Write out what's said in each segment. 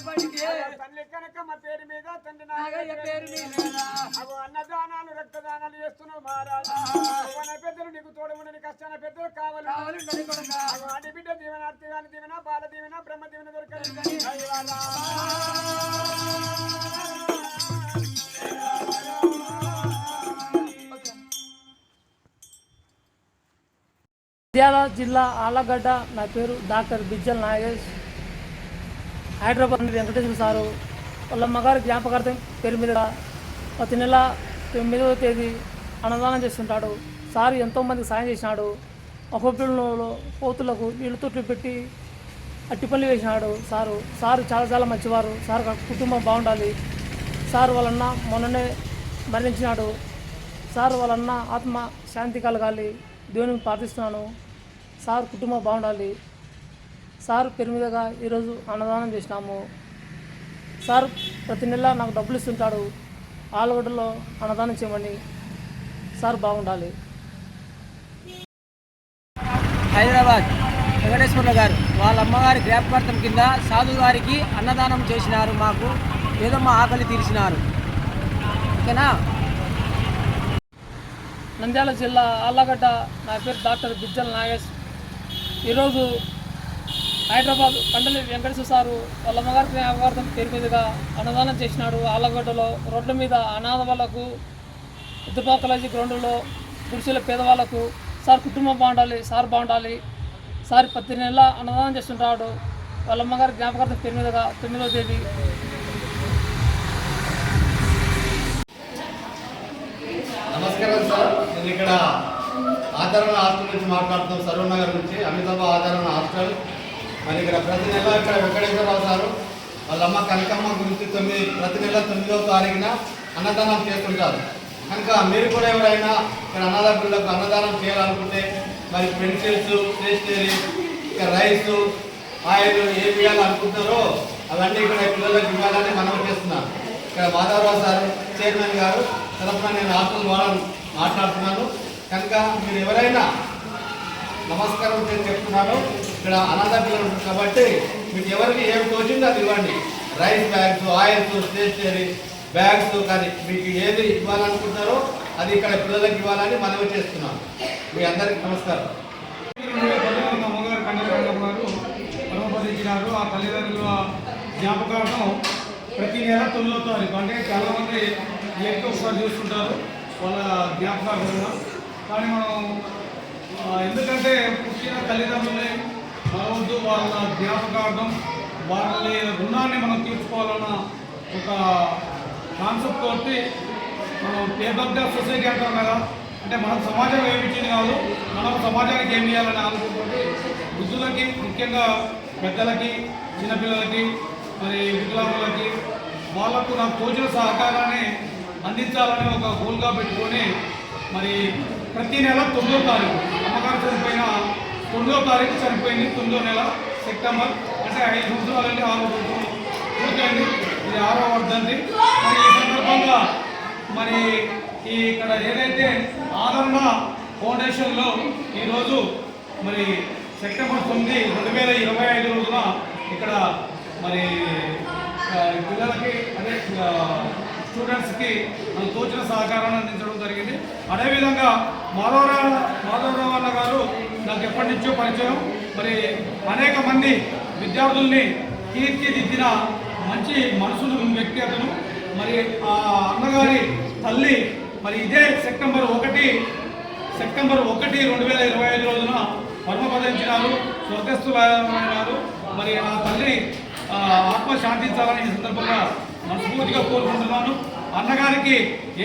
తల్లి కనకమ్మ పేరు మీద తండ్రి నాగయ్య పేరు మీద అన్నదానాలు రక్తదానాలు చేస్తున్నావు మహారాజా. పెద్దలు నీకు తోడుని కష్టాన పెద్దలు కావాలి. ఆడి బిడ్డ దీవెన అర్థగాని దీవెన బాల దీవెన బ్రహ్మ దీవెన దొరకదు. నంద్యాల జిల్లా ఆలగడ్డ. నా పేరు డాక్టర్ బిజ్జల్ నాగేష్. హైదరాబాద్ వెంకటేశ్వర సారు వాళ్ళ అమ్మగారి జ్ఞాపకార్థం పేరు మీద ప్రతి నెల 9వ తేదీ అన్నదానం చేస్తుంటాడు. సారు ఎంతోమందికి సాయం చేసినాడు. ఒక్కొక్కలో పోతులకు నీళ్ళు తొట్లు పెట్టి అట్టిపల్లి వేసినాడు. సారు చాలా మంచివారు. సార్ కుటుంబం బాగుండాలి. సార్ వాళ్ళన్న మొన్ననే మరణించినాడు. సార్ వాళ్ళన్న ఆత్మ శాంతి కలగాలి దేవునికి ప్రార్థిస్తున్నాను. సార్ కుటుంబం బాగుండాలి. సార్ పేరు మీదుగా ఈరోజు అన్నదానం చేసినాము. సార్ ప్రతి నెల నాకు డబ్బులు ఇస్తుంటాడు. ఆలగడ్డలో అన్నదానం చేయమని. సార్ బాగుండాలి. హైదరాబాద్ వెంకటేశ్వర్ల గారు వాళ్ళ అమ్మగారి జ్ఞాపకార్థం కింద సాధు గారికి అన్నదానం చేసినారు. మాకు ఏదో మా ఆకలి తీర్చినారు. ఓకేనా? నంద్యాల జిల్లా ఆళ్ళగడ్డ. నా పేరు డాక్టర్ బిజ్జల్ నాగేష్. ఈరోజు హైదరాబాద్ కండలి వెంకటేశ్వర సారు వాళ్ళ అమ్మగారి జ్ఞాపకార్థం పేరు మీదుగా అన్నదానం చేసినాడు. ఆళ్ళగడ్డలో రోడ్ల మీద అనాథ వాళ్ళకు, ఉద్దుపా కాలేజీ గ్రౌండ్లో గుడిసెల పేదవాళ్ళకు సార్ కుటుంబం బాగుండాలి. సార్ బాగుండాలి. సార్ ప్రతి నెల అన్నదానం చేస్తుంటాడు. వాళ్ళ అమ్మగారి జ్ఞాపకార్థం పేరు మీదుగా 9వ తేదీ. నమస్కారం సార్. నేను ఇక్కడ ఆదరణ హాస్టల్ నుంచి మాట్లాడుతున్నాం. సరూర్ నగర్ నుంచి అమితాబాద్ ఆదరణ హాస్టల్. మరి ఇక్కడ ప్రతి నెల ఇక్కడ వెంకటేశ్వరరావు సారు వాళ్ళ అమ్మ కనకమ్మ గురించి ప్రతి నెల 9వ తారీఖున అన్నదానం చేస్తుంటారు. కనుక మీరు కూడా ఎవరైనా ఇక్కడ అనాథపిల్లలకు అన్నదానం చేయాలనుకుంటే మరి పెన్సిల్స్, స్టేషనరీ, ఇక రైసు, ఆయిల్ ఏమి ఇవ్వాలనుకుంటారో అవన్నీ ఇక్కడ పిల్లలకు ఇవ్వాలని మనం చేస్తున్నాం. ఇక్కడ మాధవరావు సార్ చైర్మన్ గారు తరఫున నేను హాస్టల్ ద్వారా మాట్లాడుతున్నాను. కనుక మీరు ఎవరైనా నమస్కారం చేసి చెప్తున్నాను. ఇక్కడ అనాథ పిల్లలు ఉంటుంది కాబట్టి మీకు ఎవరికి ఏమి తోచిందో అది ఇవ్వండి. Rice bags, oils, stationery bags, కానీ మీకు ఏది ఇవ్వాలనుకుంటారో అది ఇక్కడ పిల్లలకు ఇవ్వాలని మనవి చేస్తున్నాం. మీ అందరికీ నమస్కారం. అమ్మగారు కన్నకమ్మ గారు పరమపదించినారు. ఆ తల్లిదండ్రుల జ్ఞాపకార్థం ప్రతి నెల 9వ తారీఖు, అంటే చాలామంది ఏదో ఒకసారి చూస్తుంటారు వాళ్ళ జ్ఞాపకార్థంగా. కానీ మనం ఎందుకంటే పుట్టిన తల్లిదండ్రులే మనవద్దు, వాళ్ళ జ్ఞాపకార్థం వాళ్ళ రుణాన్ని మనం తీర్చుకోవాలన్న ఒక కాన్సెప్ట్ తోటి మనం పేదొద్ద సొసైటీ అంటాం కదా. అంటే మనం సమాజం ఏమిచ్చింది కాదు, మనం సమాజానికి ఏమి చేయాలని ఆలోచనతోటి వృద్ధులకి, ముఖ్యంగా పెద్దలకి, చిన్నపిల్లలకి, మరి వికలాంగులకి వాళ్లకు నాకు తోచిన సహకారాన్ని అందించాలని ఒక గోల్గా పెట్టుకొని మరి ప్రతి నెల 9వ తారీఖు అమ్మగారు చనిపోయిన 9వ తారీఖు చనిపోయింది. 9వ నెల సెప్టెంబర్, అంటే 5 సంవత్సరాలండి, 6 సంవత్సరాలు పూర్తయింది. ఇది 6వ వర్ధంతి. మరి ఈ సందర్భంగా మరి ఇక్కడ ఏదైతే ఆదరణ ఫౌండేషన్లో ఈరోజు మరి సెప్టెంబర్ 9, 2025 రోజున ఇక్కడ మరి పిల్లలకి, అదే స్టూడెంట్స్కి మనం తోచిన సహకారాన్ని అందించడం జరిగింది. అదేవిధంగా మాధవరావు అన్న గారు నాకు ఎప్పటి నుంచో పరిచయం. మరి అనేక మంది విద్యార్థుల్ని తీర్చిదిద్దిన మంచి మనసులు వ్యక్తి అతను. మరి ఆ అన్నగారి తల్లి మరి ఇదే సెప్టెంబర్ 1, 2025 రోజున పరమపదించినారు, స్వర్గస్థులైనారు. మరి ఆ తల్లి ఆత్మ శాంతించాలని ఈ సందర్భంగా మనస్ఫూర్తిగా కోరుకుంటున్నాను. అన్నగారికి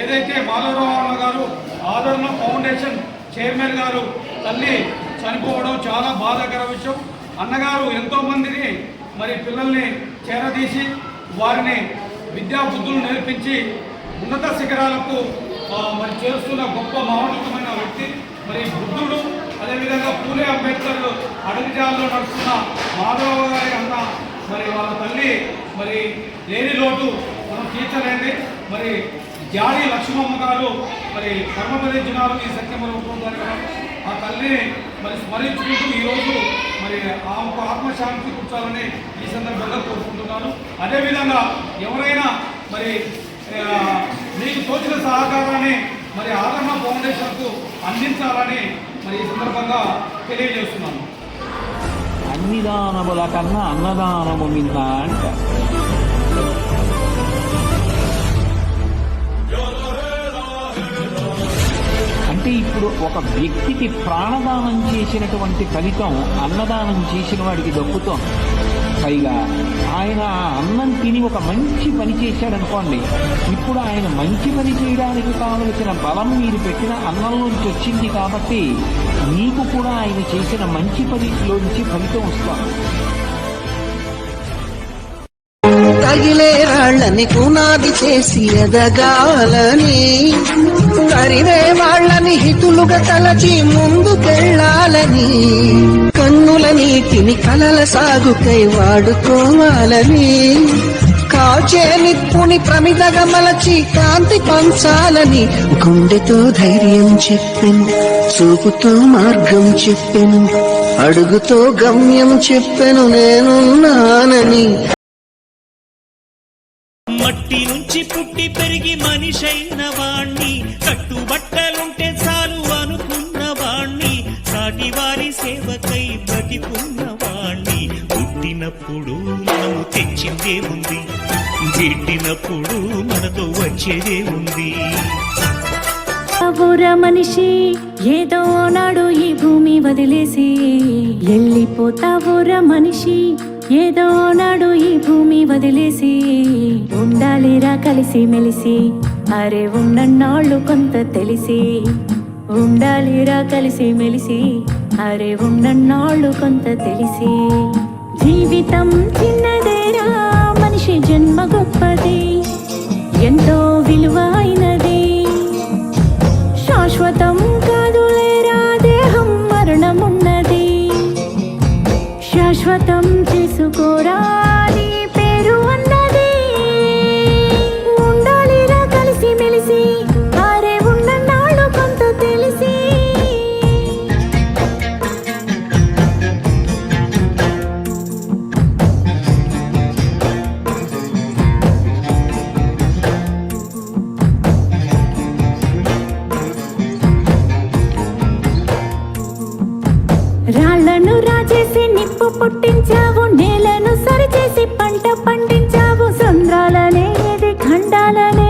ఏదైతే మాధవరావు అన్న గారు ఆదరణ ఫౌండేషన్ చైర్మన్ గారు తల్లి చనిపోవడం చాలా బాధాకర విషయం. అన్నగారు ఎంతోమందిని మరి పిల్లల్ని చేరదీసి వారిని విద్యాబుద్ధులు నేర్పించి ఉన్నత శిఖరాలకు మరి చేస్తున్న గొప్ప మహోన్నతమైన వ్యక్తి. మరి బుద్ధుడు, అదేవిధంగా పూలే అంబేద్కర్ అడుగుజాల్లో నడుస్తున్న మాధవరావు గారి అన్న మరి వాళ్ళ తల్లి మరి లేని లోటు మనం తీర్చలేండి. మరి జాడి లక్ష్మమ్మ గారు మరి పరమపదించినారు ఈ సెప్టెంబర్ 1వ తారీఖున. ఆ తల్లిని మరి స్మరించుకుంటూ ఈరోజు మరి ఆమెకు ఆత్మశాంతి కూర్చోవాలని ఈ సందర్భంగా కోరుకుంటున్నాను. అదేవిధంగా ఎవరైనా మరి మీకు తోచిన సహకారాన్ని మరి ఆదరణ ఫౌండేషన్కు అందించాలని మరి ఈ సందర్భంగా తెలియజేస్తున్నాను. అన్ని దానముల కన్నా అన్నదానము మిన్న అంట. అంటే ఇప్పుడు ఒక వ్యక్తికి ప్రాణదానం చేసినటువంటి ఫలితం అన్నదానం చేసిన వాడికి దక్కుతోంది. పైగా ఆయన అన్నం తిని ఒక మంచి పని చేశాడనుకోండి, ఇప్పుడు ఆయన మంచి పని చేయడానికి కావలసిన బలం మీరు పెట్టిన అన్నంలోంచి వచ్చింది కాబట్టి మీకు కూడా ఆయన చేసిన మంచి పనిలోంచి ఫలితం వస్తుంది. తగిలే రాళ్ళని పునాది చేసి ఎదగాలని, తరివే వాళ్ళని హితులుగా తలచి ముందుకెళ్ళాలని, కన్నుల నీటిని కలల సాగుకై వాడుకోవాలని, కాచే నిప్పుని ప్రమిదగా మలచి కాంతి పంచాలని, గుండెతో ధైర్యం చెప్పెను, చూపుతో మార్గం చెప్పెను, అడుగుతో గమ్యం చెప్పెను నేనున్నానని. మట్టి నుంచి పుట్టి పెరిగి మనిషైన వాణ్ణి, కట్టుబట్టలుంటే చాలు అనుకున్న వాణ్ణి, సాటి వారి సేవకై బ్రతికున్న వాణ్ణి. పుట్టినప్పుడు మనము తెచ్చిందే ఉంది, గిట్టినప్పుడు మనతో వచ్చేదే ఉంది. మనిషి ఏదో నాడు ఈ భూమి వదిలేసి వెళ్ళిపోతావురా మనిషి, ఏదో నాడు ఈ భూమి వదిలేసి. ఉండాలిరా కలిసి మెలిసి, అరే ఉన్నన్నాళ్ళు కొంత తెలిసి. ఉండాలిరా కలిసి మెలిసి, అరే ఉన్నన్నాళ్ళు కొంత తెలిసి. జీవితం చిన్నదేరా, మనిషి జన్మ గొప్పది, ఎంతో విలువైనది. శాశ్వతం కాదులేరా దేహం, మరణమున్నది. శాశ్వతం చేసుకోరా నీ పేరు అన్నది. ఉండాలిరా కలిసి మెలిసి, అరే ఉన్నన్నాళ్ళు కొంత తెలిసి. రాళ్లను రాజేసి నిప్పు పుట్టించావు, నేలను సరిచేసి పంట పండించావు. సంద్రాలనేది ఖండాలనే